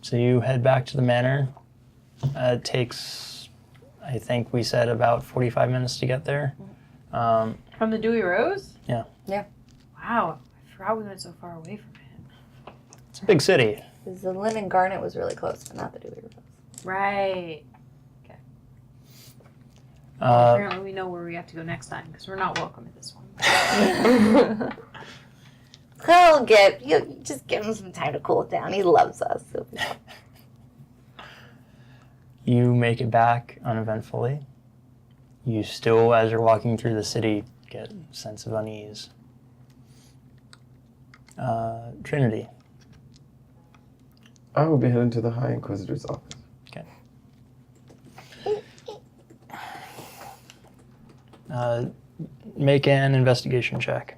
So you head back to the manor. It takes, I think we said about 45 minutes to get there. From the Dewy Rose? Yeah. Yeah. Wow, I forgot we went so far away from it. It's a big city. The Linen Garnet was really close, but not the Dewy Rose. Right. Okay. Well, apparently we know where we have to go next time, because we're not welcome at this one. You just give him some time to cool it down. He loves us. You make it back uneventfully. You still, as you're walking through the city, get a sense of unease. Trinity. I will be heading to the High Inquisitor's office. Okay. Make an investigation check.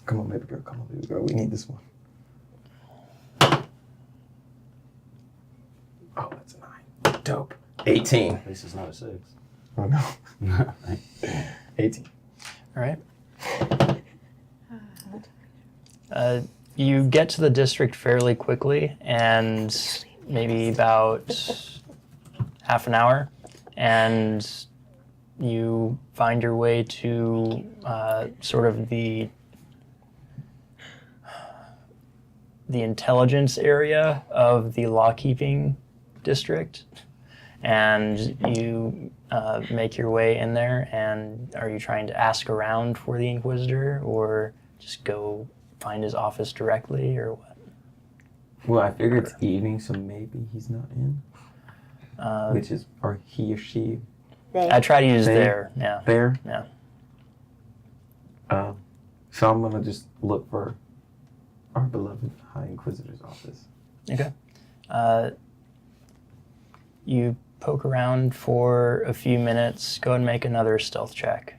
Come on, baby girl. Come on, baby girl. We need this one. Oh, that's a 9. Dope. 18. At least it's not a 6. Oh, no. 18. All right. You get to the district fairly quickly, and maybe about half an hour, and you find your way to sort of the intelligence area of the law-keeping district, and you make your way in there. And are you trying to ask around for the Inquisitor, or just go find his office directly, or what? Well, I figure it's evening, so maybe he's not in. Which is, or he or she. I try to use They? there. Yeah. There? Yeah. So I'm going to just look for our beloved High Inquisitor's office. Okay. You poke around for a few minutes. Go and make another stealth check.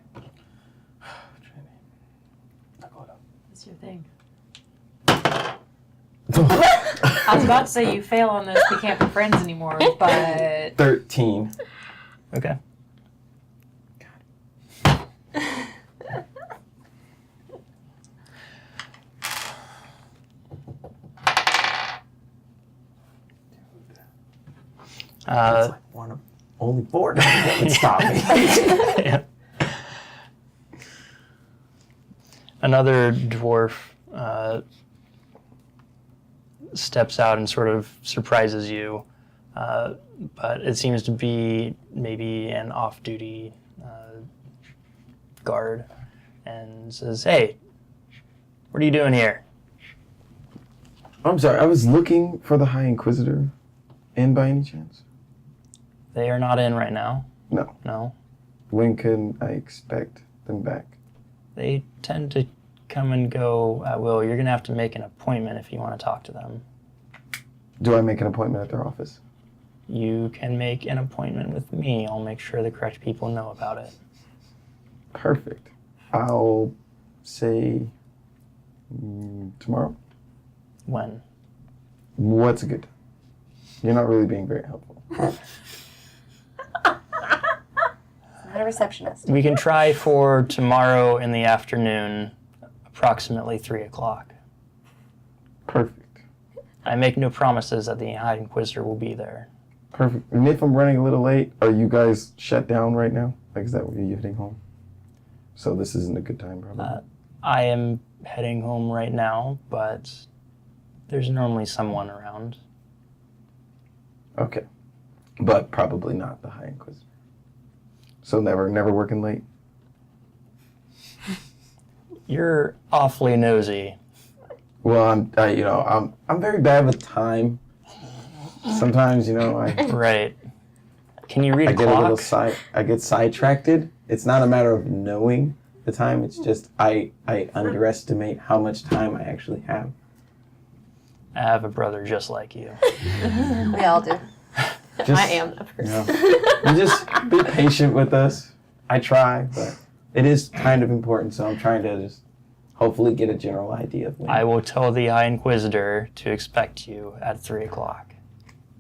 What's your thing? I was about to say you fail on this, we can't be friends anymore, but... 13. Okay. It's like one of only 4 that would stop me. Yeah. Another dwarf steps out and sort of surprises you, but it seems to be maybe an off-duty guard, and says, "Hey, what are you doing here?" I'm sorry, I was looking for the High Inquisitor. In by any chance? They are not in right now. No. No. When can I expect them back? They tend to come and go at will. You're going to have to make an appointment if you want to talk to them. Do I make an appointment at their office? You can make an appointment with me. I'll make sure the correct people know about it. Perfect. I'll say tomorrow. When? What's a good time? You're not really being very helpful. Not a receptionist. We can try for tomorrow in the afternoon, approximately 3 o'clock. Perfect. I make no promises that the High Inquisitor will be there. Perfect. And if I'm running a little late, are you guys shut down right now? Like, is that where you're heading home? So this isn't a good time, probably. I am heading home right now, but there's normally someone around. Okay. But probably not the High Inquisitor. So never working late? You're awfully nosy. Well, I'm very bad with time. Sometimes, Right. Can you read I a get clock? a little I get sidetracked. It's not a matter of knowing the time. It's just I underestimate how much time I actually have. I have a brother just like you. We all do. Just, I am that person. You just be patient with us. I try, but it is kind of important, so I'm trying to just hopefully get a general idea of when. I will tell the High Inquisitor to expect you at 3 o'clock.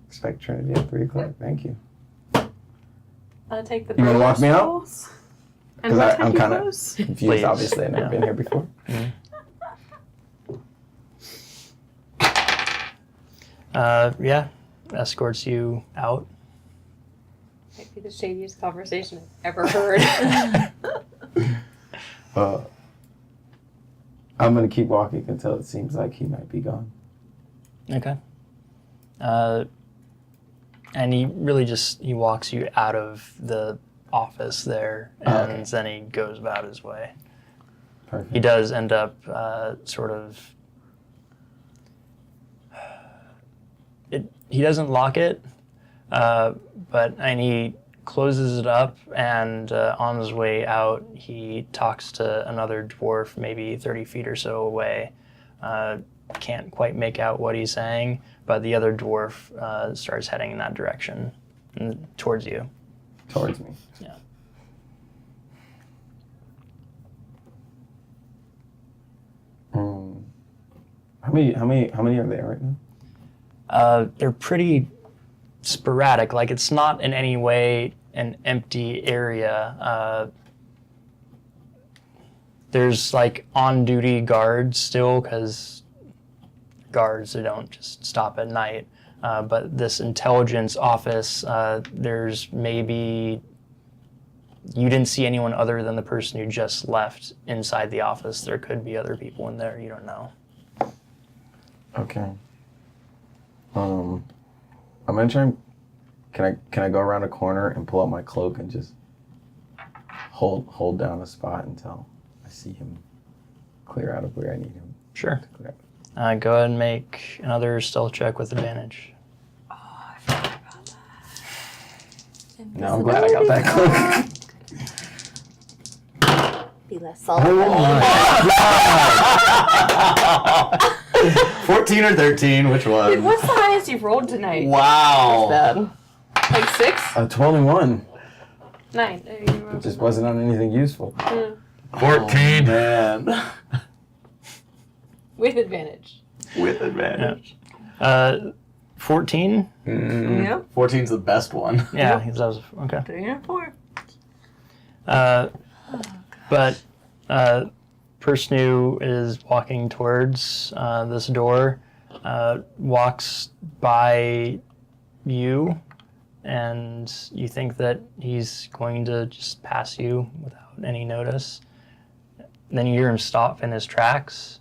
Expect Trinity at 3 o'clock. Thank you. Take the You want to walk me out? And Because I'm kind of close. confused. Please. Obviously, I've never been here before. Yeah, escorts you out. Might be the shadiest conversation I've ever heard. I'm gonna keep walking until it seems like he might be gone. Okay. And he really he walks you out of the office there, and then he goes about his way. Perfect. He does end up sort of... He doesn't lock it, and he closes it up, and on his way out, he talks to another dwarf maybe 30 feet or so away. Can't quite make out what he's saying, but the other dwarf starts heading in that direction, towards you. Towards me. Yeah. How many are there right now? They're pretty sporadic. Like, it's not in any way an empty area. There's like on-duty guards still, because guards, they don't just stop at night. But this intelligence office, there's maybe... You didn't see anyone other than the person who just left inside the office. There could be other people in there. You don't know. Okay. I'm gonna try and... Can I go around a corner and pull out my cloak and just hold down a spot until I see him clear out of where I need him? Sure. to clear out? Go ahead and make another stealth check with advantage. Oh, I forgot about that. No, I'm glad I got that cloak. Be less salty. Oh my god! 14 or 13, which Dude, one? what's the highest you've rolled tonight? Wow. Bad. Like 6? 21. 9. It just wasn't on anything useful. 14. Man. With advantage. With advantage. 14? Yeah. 14's the best one. Yeah, that was okay. 3 and 4. But person who is walking towards this door walks by you, and you think that he's going to just pass you without any notice. Then you hear him stop in his tracks,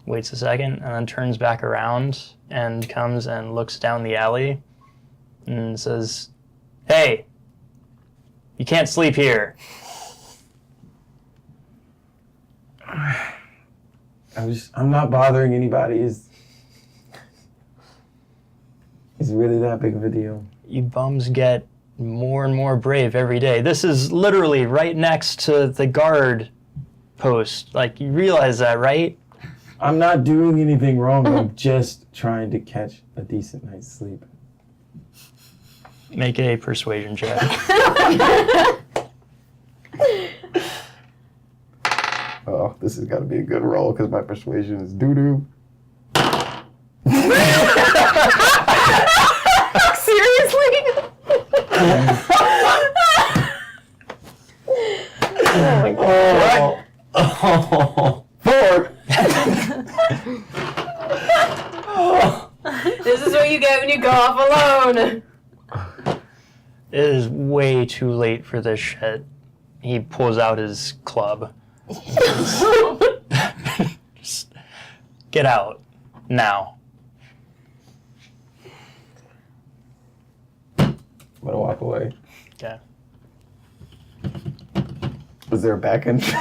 waits a second, and then turns back around and comes and looks down the alley and says, "Hey, you can't sleep here." I'm not bothering anybody. Is it really that big of a deal? You bums get more and more brave every day. This is literally right next to the guard post. Like, you realize that, right? I'm not doing anything wrong. I'm just trying to catch a decent night's sleep. Make a persuasion check. Oh, this has got to be a good roll because my persuasion is doo-doo. Seriously? Oh my god. Oh. 4. This is what you get when you go off alone. It is way too late for this shit. He pulls out his club. Just get out now. I'm gonna walk away. Okay. Was there a back entrance?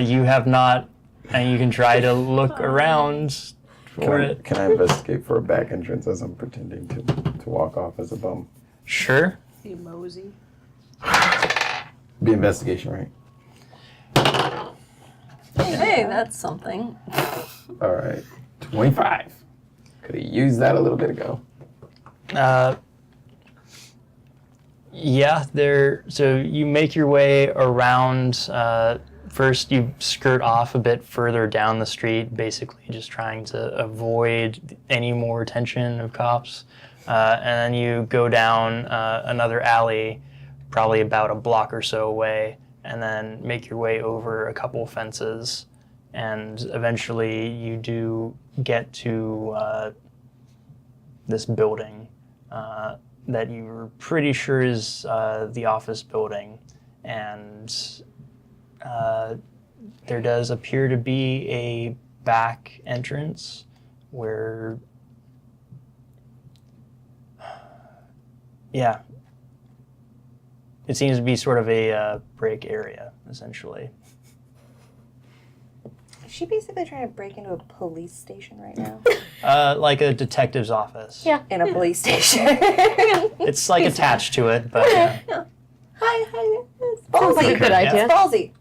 You have not, and you can try to look around for it. Can I investigate for a back entrance as I'm pretending to walk off as a bum? Sure. You mosey. Be investigation, right? Hey, that's something. All right. 25. Could have used that a little bit ago. Yeah, so you make your way around. First, you skirt off a bit further down the street, basically just trying to avoid any more attention of cops. And then you go down another alley, probably about a block or so away, and then make your way over a couple fences and eventually you do get to this building that you were pretty sure is the office building, and there does appear to be a back entrance where, yeah, it seems to be sort of a break area, essentially. Is she basically trying to break into a police station right now? Like a detective's office. Yeah. In a police station. It's like attached to it, but yeah. Hi. It's Sounds ballsy. like a good idea. It's ballsy.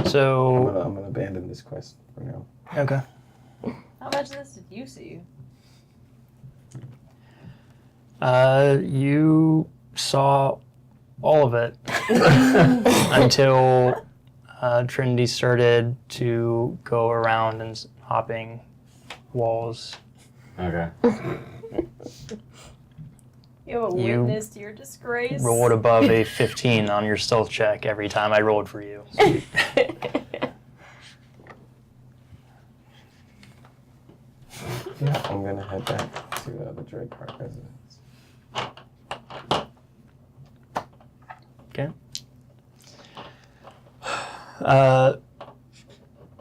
So, I'm gonna abandon this quest for now. okay. How much of this did you see? You saw all of it until Trinity started to go around and hopping walls. Okay. You have a You witness to your disgrace. Rolled above a 15 on your stealth check every time I rolled for you. Yeah, I'm gonna head back to the Drake Park residence. Okay.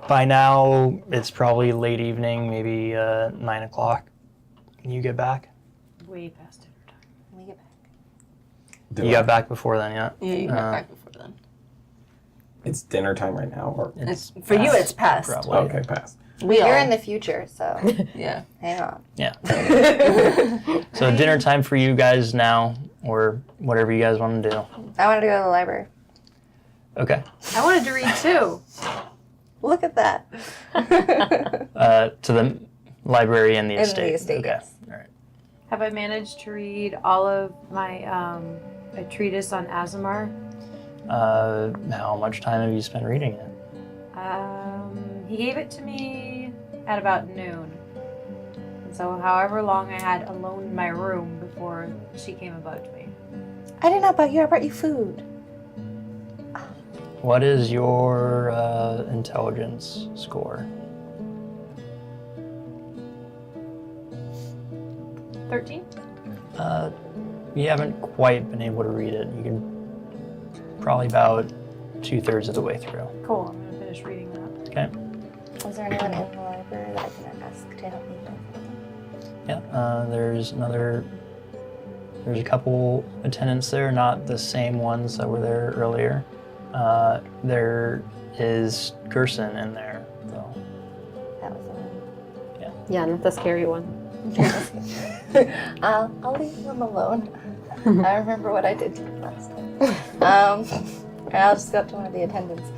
By now, it's probably late evening, maybe 9 o'clock. You get back? Way past dinner time. We get back. You got back before then, yeah? Yeah, you got back before then. It's dinner time right now, or It's for you. It's past. Probably. okay, past. You're in the future, so Yeah. hang on. Yeah. So dinner time for you guys now, or whatever you guys want to do. I wanted to go to the library. Okay. I wanted to read too. Look at that. To the library and the In the estate. estate, Okay. yes. All right. Have I managed to read all of my a treatise on Azamar? How much time have you spent reading it? He gave it to me at about noon. And so however long I had alone in my room before she came and bugged me. I did not bug you. I brought you food. What is your intelligence score? 13? You haven't quite been able to read it. You can probably about 2/3 of the way through. Cool, I'm gonna finish reading that. Okay. Was there anyone in the library that I can ask to help me? Yeah. There's a couple attendants there, not the same ones that were there earlier. There is Gerson in there, though. That was the one. Yeah, not the scary one. I'll leave them alone. I remember what I did to you last time. And I'll just go up to one of the attendants.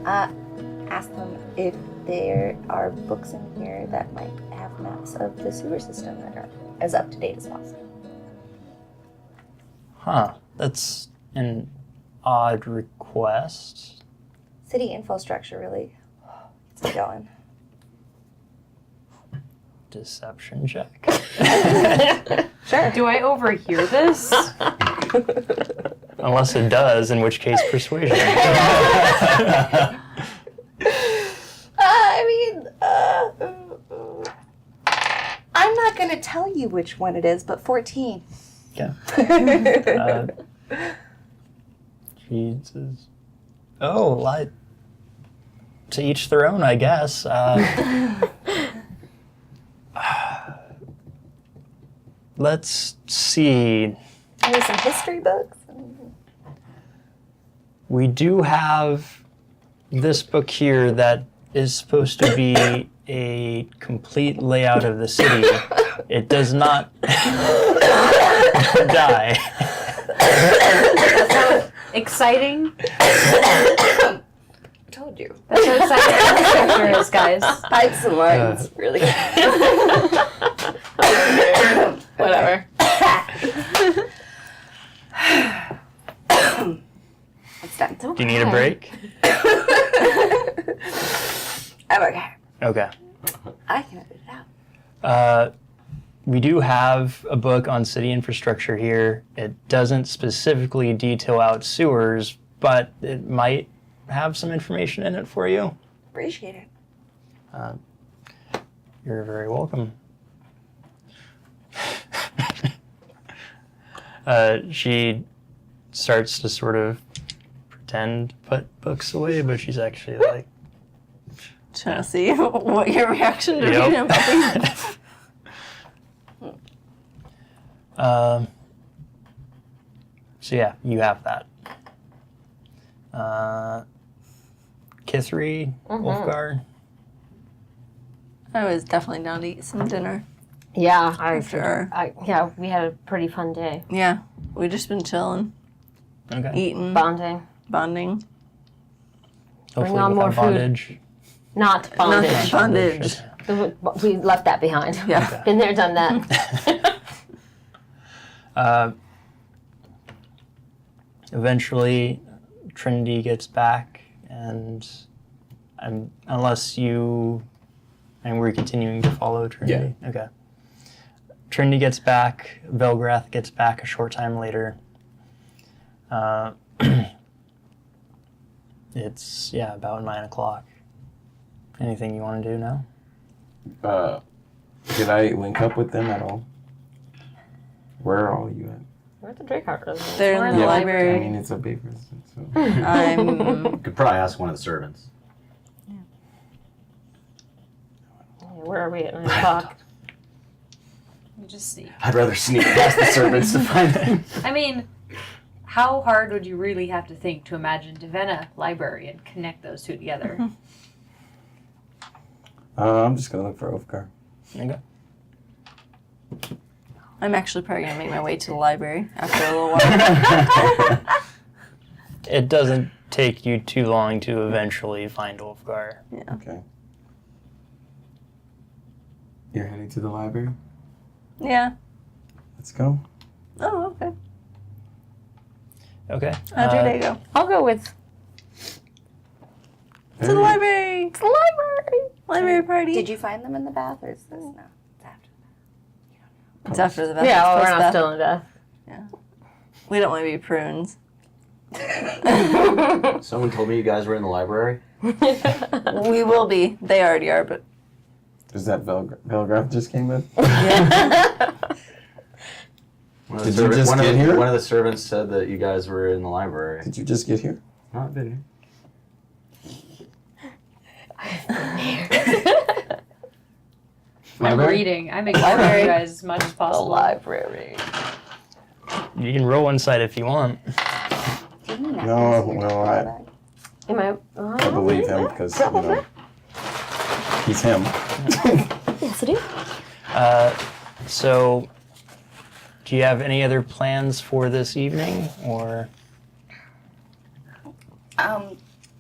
Ask them if there are books in here that might have maps of the sewer system that are as up to date as possible. Huh. That's an odd request. City infrastructure really gets me going. Deception check. Sure. Do I overhear this? Unless it does, in which case persuasion. I'm not going to tell you which one it is, but 14. Okay. Jesus. Oh, to each their own, I guess. Let's see. Maybe some history books. We do have this book here that is supposed to be a complete layout of the city. It does not die. That's so exciting. Told you. That's so exciting infrastructure is, guys. Pipes and lines. Really good. Whatever. It's done. Do you need a break? I'm okay. Okay. I can edit it out. we do have a book on city infrastructure here. It doesn't specifically detail out sewers, but it might have some information in it for you. Appreciate it. You're very welcome. She starts to sort of pretend to put books away, but she's actually like, Trying to see what your reaction to Yep. reading about these. So yeah, you have that. Kithri, Ulfgar. I was definitely down to eat some dinner. Yeah, Sure. we had a pretty fun day. Yeah, we just been chilling, Okay. eating, Bonding. bonding. Hopefully on more without food. bondage. Not bondage. Bondage. We left that behind. Yeah. Been there, done that. Eventually, Trinity gets back, and unless you, and we're continuing to follow Trinity. Yeah. Okay. Trinity gets back. Velgrath gets back a short time later. It's about 9 o'clock. Anything you want to do now? Did I link up with them at all? Where are all you at? We're at the Drake House. They're in the I library. mean, it's a big residence, so. I'm. Could probably ask one of the servants. Where are we at 9 o'clock? You just see. I'd rather sneak past the servants to find them. I mean, how hard would you really have to think to imagine Divenna library and connect those two together? I'm just gonna look for Ulfgar. Okay. I'm actually probably gonna make my way to the library after a little while. It doesn't take you too long to eventually find Ulfgar. Okay. You're heading to the library? Yeah. Let's go. Oh, okay. Okay. How'd your day go? I'll go with To the library. the library. Library party. Did you find them in the bath, or is this no? It's after. It's after the best. Yeah, it's we're not post-bath. still in death. We don't want to be prunes. Someone told me you guys were in the library. We will be. They already are, but Is that Velgrath just came in? One Did you just get here? One of the servants said that you guys were in the library. Did you just get here? No, I've been here. I'm Library? reading. I'm ignoring you guys as much as The possible. library. You can roll inside if you want. No, well, Am I? I believe him because, you know, he's him. Yes, I do. So, do you have any other plans for this evening, or?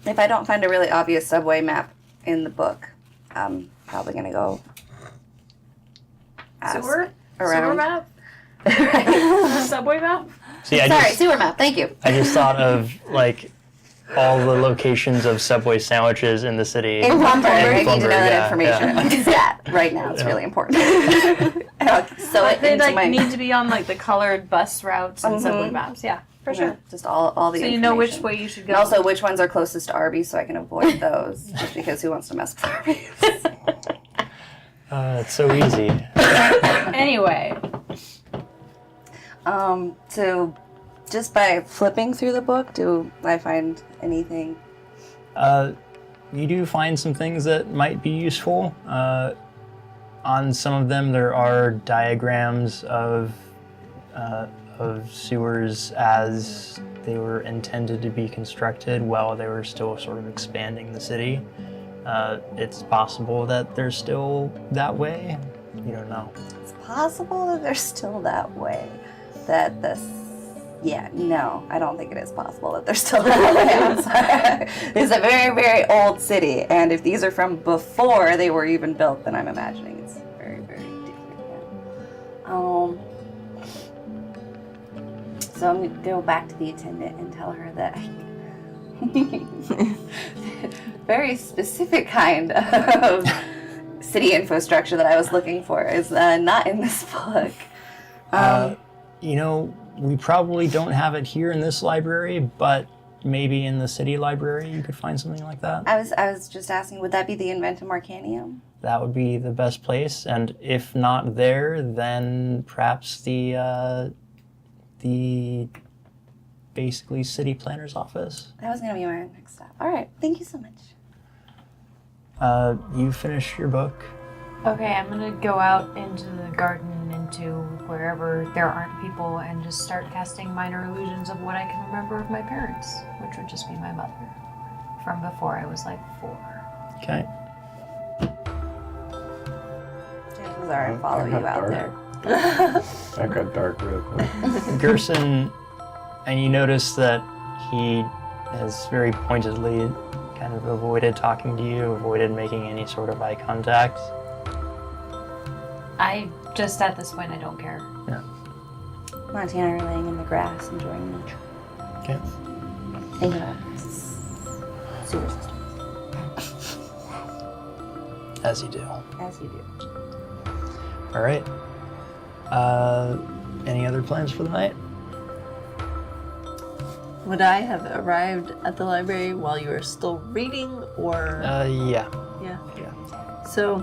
If I don't find a really obvious subway map in the book, I'm probably gonna go ask Sewer around. map? Right. Subway map? See, Sorry, sewer map. Thank you. I just thought of like all the locations of Subway sandwiches in the city. In Plumberg, I need to know Plumberg, that yeah, information. yeah. Because that right now is really important. And I'll sew it They into like my need to be on like the colored bus routes and subway Mhm. maps. Yeah, for yeah, sure. just all the So you know which information. way you should go. And also which ones are closest to Arby's so I can avoid those. Just because who wants to mess with Arby's? It's so easy. Anyway, So just by flipping through the book, do I find anything? You do find some things that might be useful. On some of them, there are diagrams of sewers as they were intended to be constructed while they were still sort of expanding the city. It's possible that they're still that way. You don't know. It's possible that they're still that way. That this. Yeah, no, I don't think it is possible that they're still that way. I'm sorry. It's a very, very old city, and if these are from before they were even built, then I'm imagining it's very, very different. Yeah. So I'm gonna go back to the attendant and tell her that very specific kind of city infrastructure that I was looking for is not in this book. You know, we probably don't have it here in this library, but maybe in the city library you could find something like that. I was just asking, would that be the Inventum Arcanium? That would be the best place, and if not there, then perhaps the basically city planner's office. That was going to be my next stop. All right, thank you so much. You finish your book. Okay, I'm gonna go out into the garden, into wherever there aren't people, and just start casting minor illusions of what I can remember of my parents, which would just be my mother, from before I was like 4. Okay. Chances are I follow you out there. I got dark real quick. Gerson, and you notice that he has very pointedly kind of avoided talking to you, avoided making any sort of eye contact. I just, at this point, I don't care. Yeah. Monty and I are laying in the grass, enjoying nature. Okay. Thinking about sewer system. As you do. As you do. All right. Any other plans for the night? Would I have arrived at the library while you were still reading, or? Yeah. Yeah. Yeah. So,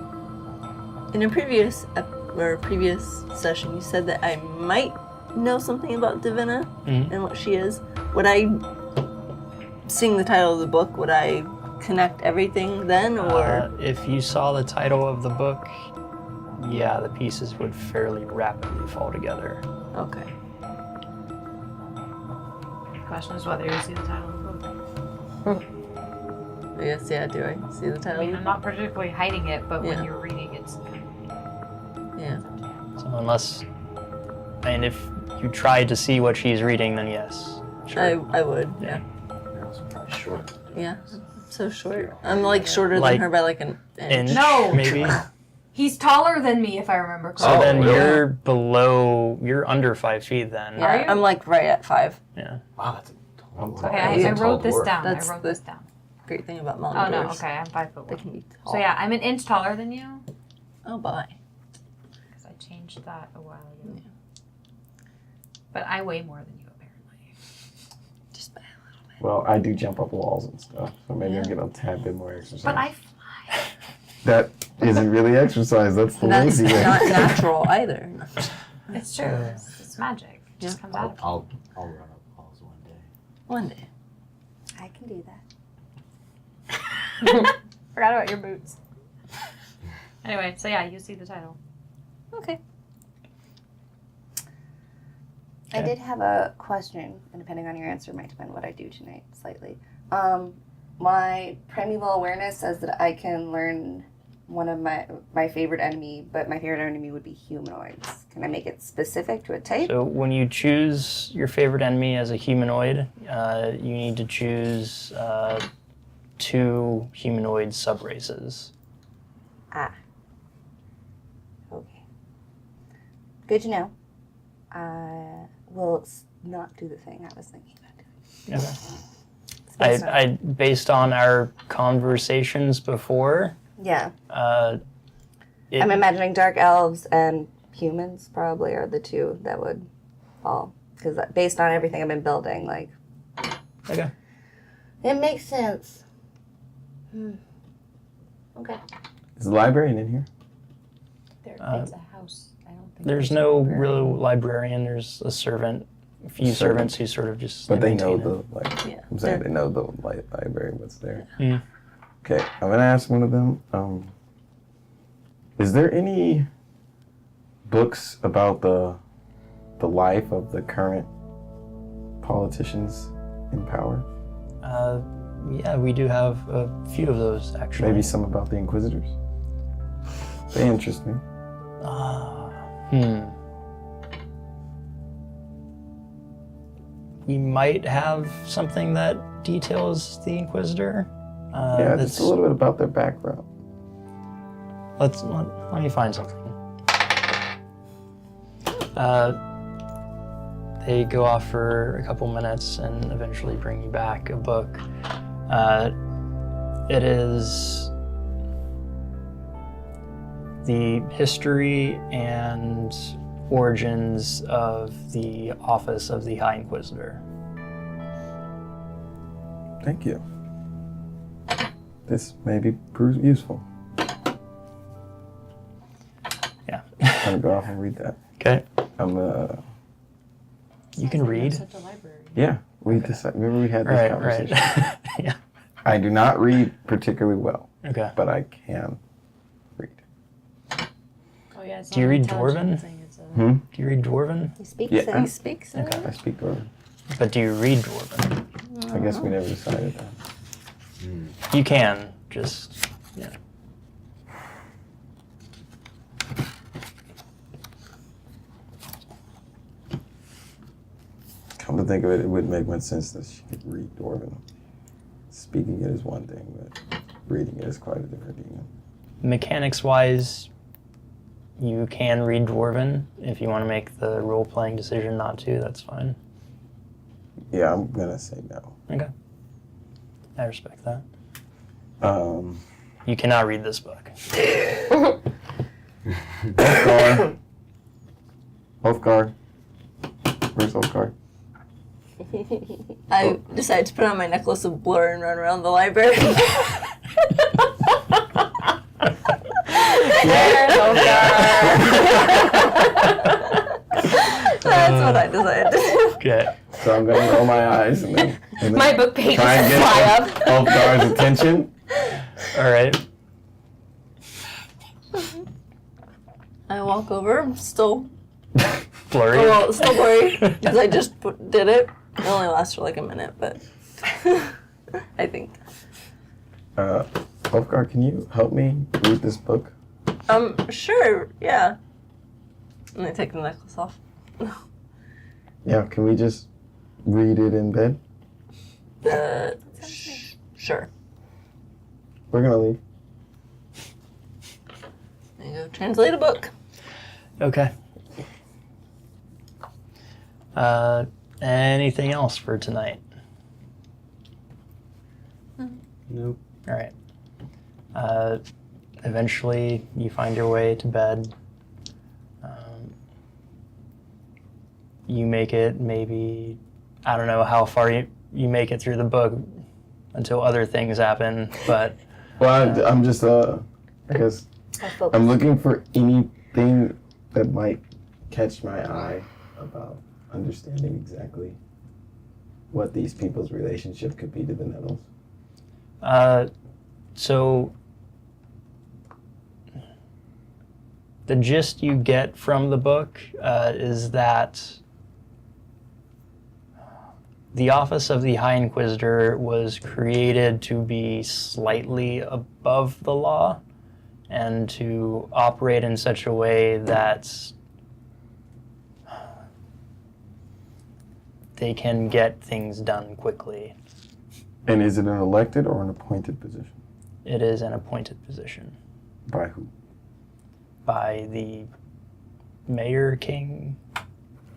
in a previous session, you said that I might know something about Divenna and what she is. Would I, seeing the title of the book, would I connect everything then, or? If you saw the title of the book, yeah, the pieces would fairly rapidly fall together. Okay. The question is whether you see the title of the book. I guess, yeah, do I see the I title? mean, I'm not particularly hiding it, but Yeah. when you're reading, it's... Yeah. So unless, if you tried to see what she's reading, then yes. Sure. I would, yeah. Short. Yeah. I'm so short. I'm like shorter Like than her by like an inch. Inch, No! maybe. He's taller than me, if I remember So correctly. then really? you're under 5 feet then. Yeah, Are you? I'm like right at 5. Yeah. Wow, that's a tall Okay, He's a I tall wrote this dwarf. down. That's I wrote the- this down. Great thing about mountain Oh, no, dwarves. okay, I'm 5'1". They can be tall. So yeah, I'm an inch taller than you, Oh, bye. because I changed that a while ago. Yeah. But I weigh more than you, apparently. Just by a little bit. Well, I do jump up walls and stuff, so maybe I'll get a tad bit more exercise. But I fly. That isn't really exercise. That's the That's lazy way. not natural either. It's true. It's magic. It just comes out of me. I'll run up walls one day. One day. I can do that. Forgot about your boots. Anyway, so yeah, you see the title. Okay. I did have a question, and depending on your answer, might depend what I do tonight slightly. My primeval awareness says that I can learn one of my favorite enemy, but my favorite enemy would be humanoids. Can I make it specific to a type? So when you choose your favorite enemy as a humanoid, you need to choose 2 humanoid subraces. Ah. Okay. Good to know. I will not do the thing I was thinking about doing. Okay. I based on our conversations before, Yeah. I'm I'm imagining dark elves and humans probably are the 2 that would fall. Because based on everything I've been building, like, okay. it makes sense. Okay. Is the librarian in here? It's a house. I don't think There's no real librarian. There's a servant, a few servants who sort of just. But they know maintain the it. Yeah. I'm saying they know the library, what's there. Mm. Okay, I'm gonna ask one of them. Is there any books about the life of the current politicians in power? Yeah, we do have a few of those actually. Maybe some about the Inquisitors. They interest me. We might have something that details the Inquisitor. Yeah, just a little bit about their background. Let me find something. They go off for a couple minutes and eventually bring you back a book. It is the history and origins of the office of the High Inquisitor. Thank you. This may be prove useful. Yeah. I'm gonna go off and read that. Okay. You can read. Such a library. Yeah, we decided. Remember we had this Right, conversation. right. Yeah. I do not read particularly well, Okay. but I can read. Oh yeah. It's Do you not an read intelligent Dwarven? thing, it's a- Hmm? Do you read Dwarven? He speaks Yeah. it. He speaks. Okay. I speak Dwarven. But do you read Dwarven? I guess we never decided that. You can, just, yeah. Come to think of it, it would make more sense that she could read Dwarven. Speaking it is one thing, but reading it is quite a different thing. Mechanics-wise, you can read Dwarven. If you want to make the role-playing decision not to, that's fine. Yeah, I'm gonna say no. Okay. I respect that. Ulfgar. You cannot read this book. Ulfgar. Where's Ulfgar? I decided to put on my necklace of blur and run around the library. There's Ulfgar. That's what I decided to do. Okay. So I'm gonna roll my eyes and then My book pages try and fly get up. Ulfgar's attention. All right. I walk over, still, Blurry. well, still blurry, because I just did it. It only lasts for like a minute, but I think. Ulfgar, can you help me read this book? Sure, yeah. And I take the necklace off. Yeah, can we just read it in bed? Sure. We're gonna leave. There you go. Translate a book. Okay. Anything else for tonight? Nope. All right. Eventually, you find your way to bed. You make it maybe, I don't know how far you make it through the book until other things happen, but Well, I'm just, I guess, I focus. I'm looking for anything that might catch my eye about understanding exactly what these people's relationship could be to the Nettles. so the gist you get from the book is that the Office of the High Inquisitor was created to be slightly above the law and to operate in such a way that they can get things done quickly. And is it an elected or an appointed position? It is an appointed position By who? by the mayor king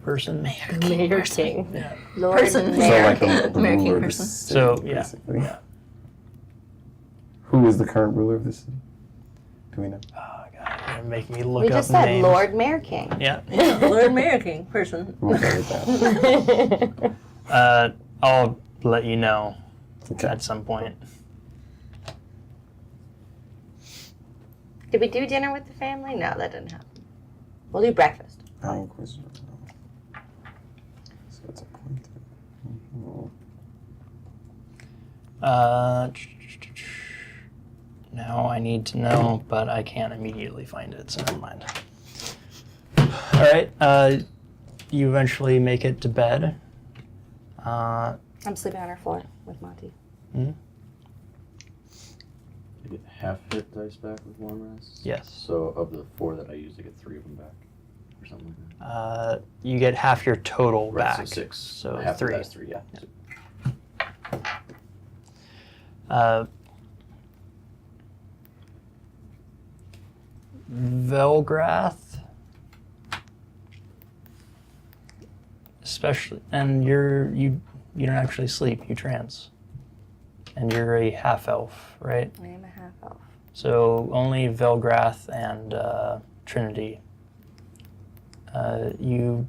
person. Mayor King. Yeah. Lord Person. Mayor. So like the American ruler of the person. city, So, yeah. basically. Yeah. Who is the current ruler of the city? Do we know? Oh, God, you're gonna make me look We up just said names. Lord Mayor King. Yeah. Yeah, Lord American person. We'll go with that. I'll let you know Okay. at some point. Did we do dinner with the family? No, that didn't happen. We'll do breakfast. High Inquisitor. So it's appointed. Mhm. Now I need to know, but I can't immediately find it, so never mind. All right. You eventually make it to bed. I'm sleeping on our floor with Monty. You get half hit dice back with long rest? Yes. So of the 4 that I used, I get 3 of them back. Or something like that. You get half your total Right, back. so 6. So half 3. The dice, 3, yeah. Velgrath, especially, and you don't actually sleep, you trance, and you're a half elf, right? I am a half elf. So only Velgrath and Trinity. You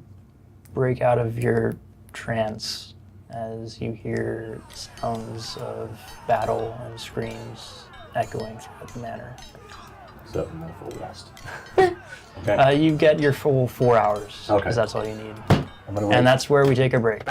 break out of your trance as you hear sounds of battle and screams echoing throughout the manor. So no full rest. Okay. You get your full 4 hours, Okay. because that's all you need. I'm gonna wait. And that's where we take a break.